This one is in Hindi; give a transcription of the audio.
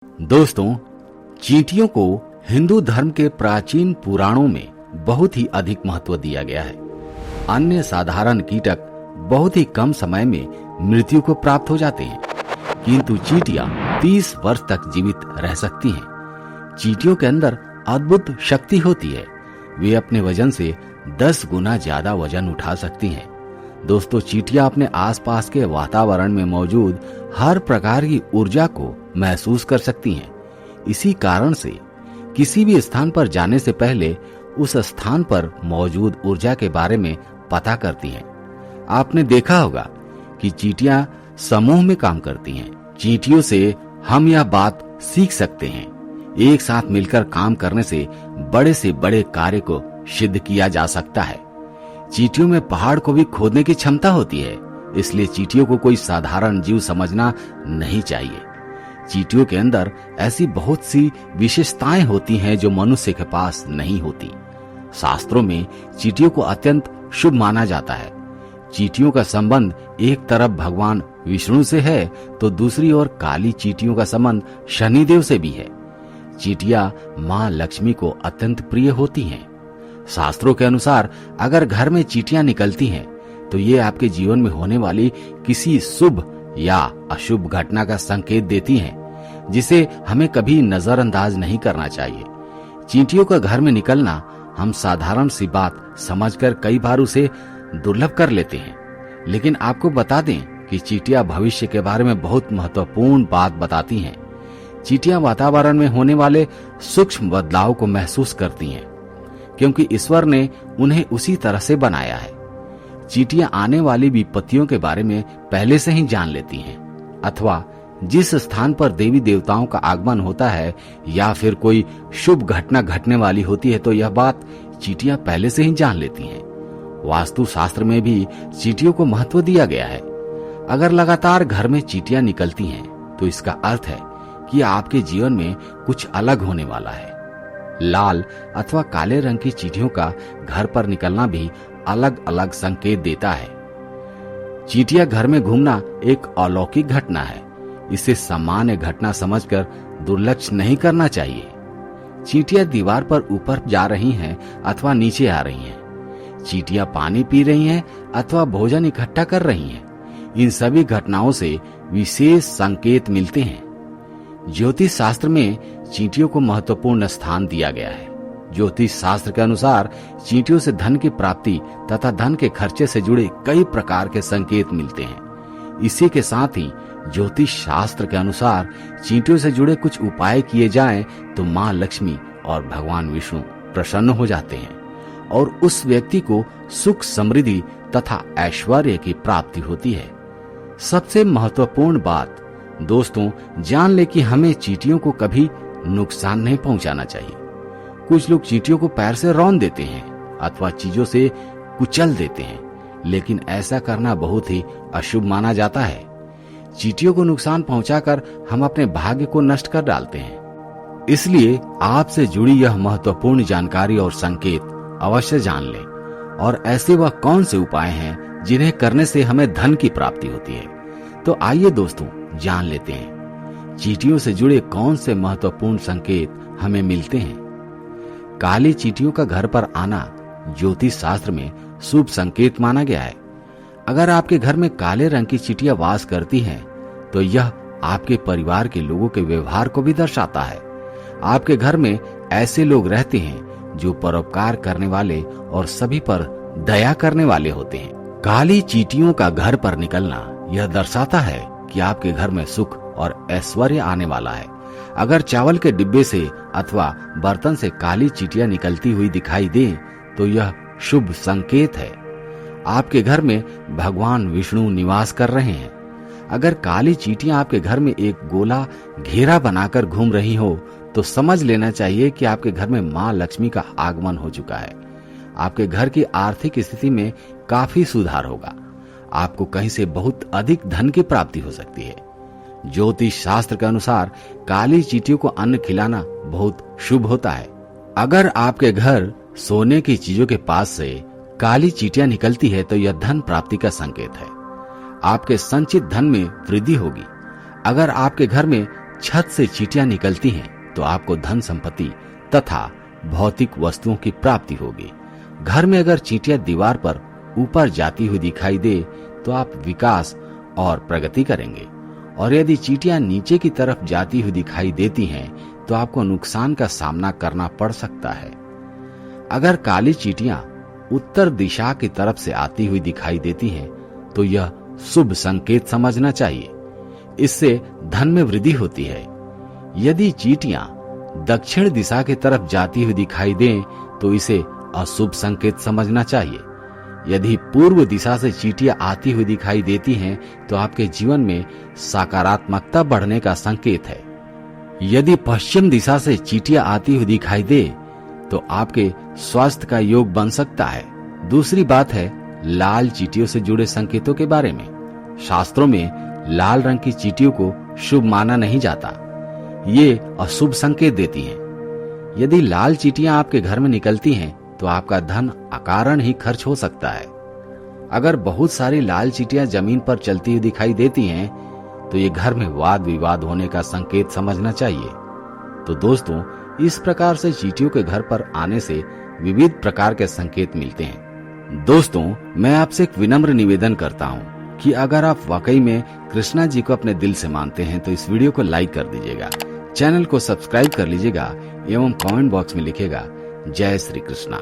दोस्तों, चींटियों को हिंदू धर्म के प्राचीन पुराणों में बहुत ही अधिक महत्व दिया गया है। अन्य साधारण कीटक बहुत ही कम समय में मृत्यु को प्राप्त हो जाते हैं, किंतु चींटियां 30 वर्ष तक जीवित रह सकती हैं। चींटियों के अंदर अद्भुत शक्ति होती है। वे अपने वजन से 10 गुना ज्यादा वजन उठा सकती हैं। दोस्तों, चींटियां अपने आसपास के वातावरण में मौजूद हर प्रकार की ऊर्जा को महसूस कर सकती हैं। इसी कारण से किसी भी स्थान पर जाने से पहले उस स्थान पर मौजूद ऊर्जा के बारे में पता करती हैं। आपने देखा होगा कि चींटियां समूह में काम करती हैं। चींटियों से हम यह बात सीख सकते हैं, एक साथ मिलकर काम करने से बड़े कार्य को सिद्ध किया जा सकता है। चींटियों में पहाड़ को भी खोदने की क्षमता होती है, इसलिए चींटियों को कोई साधारण जीव समझना नहीं चाहिए। चींटियों के अंदर ऐसी बहुत सी विशेषताएं होती हैं जो मनुष्य के पास नहीं होती। शास्त्रों में चींटियों को अत्यंत शुभ माना जाता है। चींटियों का संबंध एक तरफ भगवान विष्णु से है तो दूसरी ओर काली चींटियों का संबंध शनिदेव से भी है। चींटियां मां लक्ष्मी को अत्यंत प्रिय होती हैं। शास्त्रों के अनुसार अगर घर में चींटियां निकलती हैं तो ये आपके जीवन में होने वाली किसी शुभ या अशुभ घटना का संकेत देती हैं, जिसे हमें कभी नजरअंदाज नहीं करना चाहिए। चींटियों का घर में निकलना हम साधारण सी बात समझकर कई बार उसे दुर्लभ कर लेते हैं, लेकिन आपको बता दें कि चींटियां भविष्य के बारे में बहुत महत्वपूर्ण बात बताती हैं। चींटियां वातावरण में होने वाले सूक्ष्म बदलाव को महसूस करती हैं, क्योंकि ईश्वर ने उन्हें उसी तरह से बनाया है। चींटियां आने वाली विपत्तियों के बारे में पहले से ही जान लेती हैं, अथवा जिस स्थान पर देवी देवताओं का आगमन होता है या फिर कोई शुभ घटना घटने वाली होती है तो यह बात चींटियां पहले से ही जान लेती हैं। वास्तु शास्त्र में भी चींटियों को महत्व दिया गया है। अगर लगातार घर में चींटियां निकलती हैं तो इसका अर्थ है कि आपके जीवन में कुछ अलग होने वाला है। लाल अथवा काले रंग की चींटियों का घर पर निकलना भी अलग अलग संकेत देता है। चींटियां घर में घूमना एक अलौकिक घटना है। इसे सामान्य घटना समझकर दुर्लक्ष्य नहीं करना चाहिए। चींटियां दीवार पर ऊपर जा रही हैं अथवा नीचे आ रही हैं। चींटियां पानी पी रही हैं अथवा भोजन इकट्ठा कर रही हैं। इन सभी घटनाओं से विशेष संकेत मिलते हैं। ज्योतिष शास्त्र में चींटियों को महत्वपूर्ण स्थान दिया गया है। ज्योतिष शास्त्र के अनुसार चींटियों से धन की प्राप्ति तथा धन के खर्चे से जुड़े कई प्रकार के संकेत मिलते हैं। इसी के साथ ही ज्योतिष शास्त्र के अनुसार चींटियों से जुड़े कुछ उपाय किए जाएं तो मां लक्ष्मी और भगवान विष्णु प्रसन्न हो जाते हैं और उस व्यक्ति को सुख समृद्धि तथा ऐश्वर्य की प्राप्ति होती है। सबसे महत्वपूर्ण बात दोस्तों, जान ले कि हमें चींटियों को कभी नुकसान नहीं पहुंचाना चाहिए। कुछ लोग चींटियों को पैर से रौंद देते हैं अथवा चीजों से कुचल देते हैं, लेकिन ऐसा करना बहुत ही अशुभ माना जाता है। चींटियों को नुकसान पहुंचाकर हम अपने भाग्य को नष्ट कर डालते हैं। इसलिए आपसे जुड़ी यह महत्वपूर्ण जानकारी और संकेत अवश्य जान लें। और ऐसे वह कौन से उपाय हैं जिन्हें करने से हमें धन की प्राप्ति होती है, तो आइए दोस्तों जान लेते हैं चींटियों से जुड़े कौन से महत्वपूर्ण संकेत हमें मिलते हैं। काली चींटियों का घर पर आना ज्योतिष शास्त्र में शुभ संकेत माना गया है। अगर आपके घर में काले रंग की चींटियां वास करती हैं तो यह आपके परिवार के लोगों के व्यवहार को भी दर्शाता है। आपके घर में ऐसे लोग रहते हैं जो परोपकार करने वाले और सभी पर दया करने वाले होते हैं। काली चींटियों का घर पर निकलना यह दर्शाता है कि आपके घर में सुख और ऐश्वर्य आने वाला है। अगर चावल के डिब्बे से अथवा बर्तन से काली चींटियां निकलती हुई दिखाई दे तो यह शुभ संकेत है। आपके घर में भगवान विष्णु निवास कर रहे हैं। अगर काली चींटियां आपके घर में एक गोला घेरा बनाकर घूम रही हो तो समझ लेना चाहिए कि आपके घर में मां लक्ष्मी का आगमन हो चुका है। आपके घर की आर्थिक स्थिति में काफी सुधार होगा। आपको कहीं से बहुत अधिक धन की प्राप्ति हो सकती है। ज्योतिष शास्त्र के अनुसार काली चींटियों को अन्न खिलाना बहुत शुभ होता है। अगर आपके घर सोने की चीजों के पास से काली चींटियां निकलती है तो यह धन प्राप्ति का संकेत है। आपके संचित धन में वृद्धि होगी। अगर आपके घर में छत से चींटियां निकलती हैं तो आपको धन संपत्ति तथा भौतिक वस्तुओं की प्राप्ति होगी। घर में अगर चींटियां दीवार पर ऊपर जाती हुई दिखाई दे तो आप विकास और प्रगति करेंगे, और यदि चींटियां नीचे की तरफ जाती हुई दिखाई देती हैं तो आपको नुकसान का सामना करना पड़ सकता है। अगर काली चींटियां उत्तर दिशा की तरफ से आती हुई दिखाई देती हैं तो यह शुभ संकेत समझना चाहिए, इससे धन में वृद्धि होती है। यदि चींटियां दक्षिण दिशा की तरफ जाती हुई दिखाई दें तो इसे अशुभ संकेत समझना चाहिए। यदि पूर्व दिशा से चींटियां आती हुई दिखाई देती हैं तो आपके जीवन में सकारात्मकता बढ़ने का संकेत है। यदि पश्चिम दिशा से चींटियां आती हुई दिखाई दे तो आपके स्वास्थ्य का योग बन सकता है। दूसरी बात है लाल चींटियों से जुड़े संकेतों के बारे में। शास्त्रों में लाल रंग की चींटियों को शुभ माना नहीं जाता, ये अशुभ संकेत देती हैं। यदि लाल चींटियां आपके घर में निकलती हैं तो आपका धन अकारण ही खर्च हो सकता है। अगर बहुत सारी लाल चींटियां जमीन पर चलती हुई दिखाई देती हैं तो ये घर में वाद विवाद होने का संकेत समझना चाहिए। तो दोस्तों, इस प्रकार से चींटियों के घर पर आने से विविध प्रकार के संकेत मिलते हैं। दोस्तों, मैं आपसे एक विनम्र निवेदन करता हूँ कि अगर आप वाकई में कृष्णा जी को अपने दिल से मानते हैं तो इस वीडियो को लाइक कर दीजिएगा, चैनल को सब्सक्राइब कर लीजिएगा एवं कमेंट बॉक्स में लिखिएगा जय श्री कृष्णा।